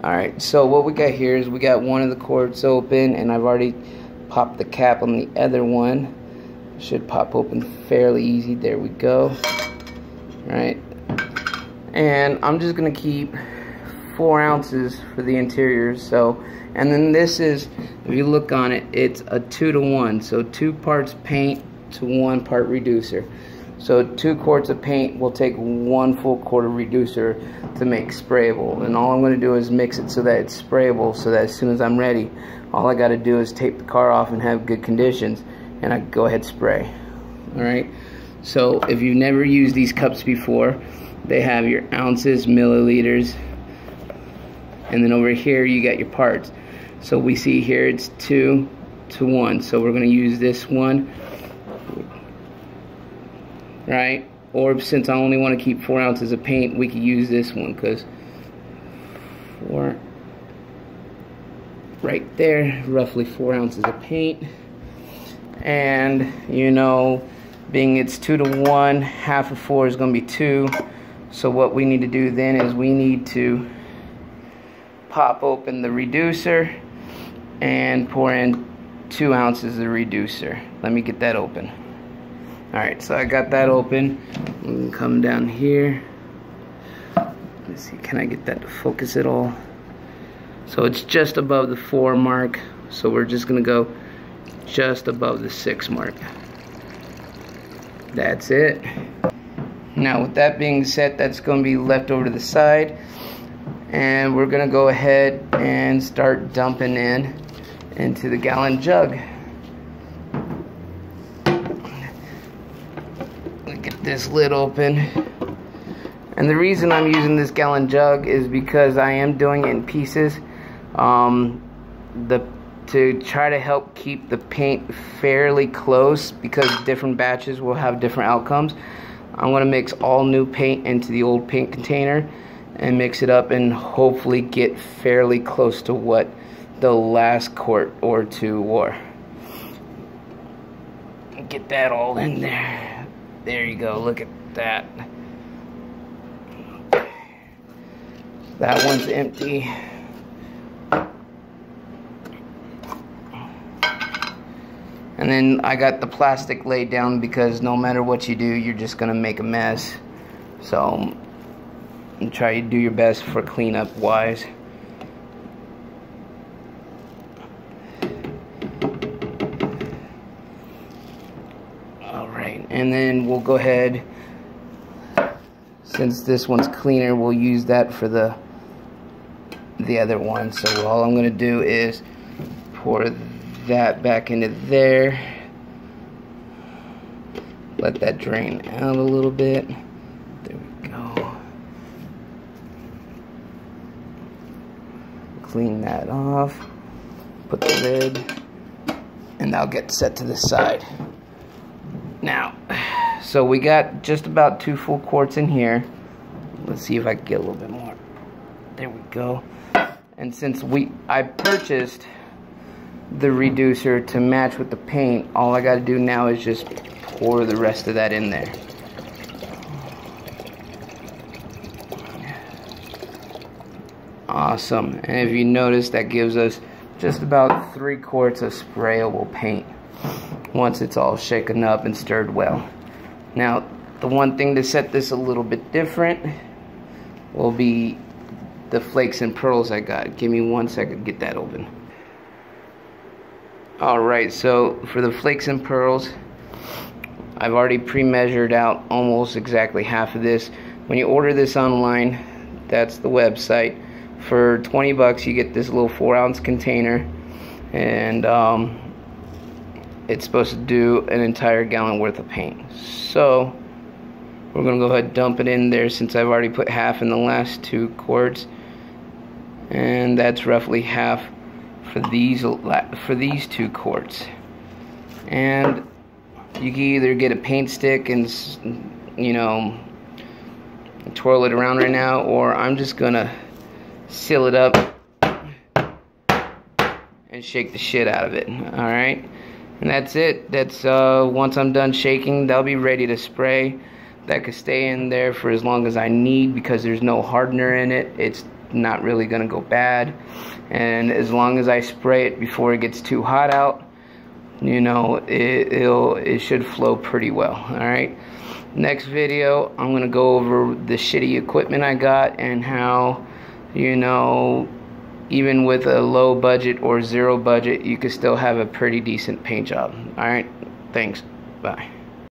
Alright, so what we got here is we got one of the quarts open, and I've already popped the cap on the other one. Should pop open fairly easy. There we go. Alright, and I'm just gonna keep 4 ounces for the interior. So, and then this is, if you look on it, it's a 2 to 1, so 2 parts paint to 1 part reducer. So 2 quarts of paint will take 1 full quart of reducer to make sprayable, and all I'm going to do is mix it so that it's sprayable, so that as soon as I'm ready, all I got to do is tape the car off and have good conditions, and I can go ahead and spray. Alright, so if you've never used these cups before, they have your ounces, milliliters, and then over here you got your parts. So we see here it's 2 to 1, so we're going to use this one, right? Or since I only want to keep 4 ounces of paint, we could use this one, because 4 right there, roughly 4 ounces of paint. And you know, being it's 2 to 1, half of 4 is going to be 2. So what we need to do then is we need to pop open the reducer and pour in 2 ounces of reducer. Let me get that open. Alright, so I got that open. Come down here. Let's see, can I get that to focus at all? So it's just above the 4 mark. So we're just going to go just above the 6 mark. That's it. Now with that being said, that's going to be left over to the side. And we're going to go ahead and start dumping into the gallon jug. Get this lid open, and the reason I'm using this gallon jug is because I am doing it in pieces, to try to help keep the paint fairly close, because different batches will have different outcomes. I'm going to mix all new paint into the old paint container and mix it up and hopefully get fairly close to what the last quart or 2 were. Get that all in there. There you go, look at that. That one's empty. And then I got the plastic laid down because no matter what you do, you're just gonna make a mess. So try to do your best for cleanup wise. And then we'll go ahead, since this one's cleaner, we'll use that for the other one. So all I'm going to do is pour that back into there, let that drain out a little bit. There we go. Clean that off, put the lid, and that'll get set to the side. Now, so we got just about 2 full quarts in here. Let's see if I can get a little bit more. There we go. And since I purchased the reducer to match with the paint, all I got to do now is just pour the rest of that in there. Awesome. And if you notice, that gives us just about 3 quarts of sprayable paint once it's all shaken up and stirred well. Now, the one thing to set this a little bit different will be the flakes and pearls I got. Give me 1 second to get that open. Alright, so for the flakes and pearls, I've already pre-measured out almost exactly half of this. When you order this online, that's the website. For 20 bucks you get this little 4-ounce container, and it's supposed to do an entire gallon worth of paint. So we're going to go ahead and dump it in there, since I've already put half in the last 2 quarts, and that's roughly half for these 2 quarts. And you can either get a paint stick and, you know, twirl it around right now, or I'm just gonna seal it up and shake the shit out of it. Alright, and that's it. That's once I'm done shaking, that'll be ready to spray. That could stay in there for as long as I need, because there's no hardener in it. It's not really gonna go bad. And as long as I spray it before it gets too hot out, you know, it should flow pretty well. All right, next video I'm gonna go over the shitty equipment I got and how, you know, even with a low budget or zero budget, you could still have a pretty decent paint job. All right, thanks, bye.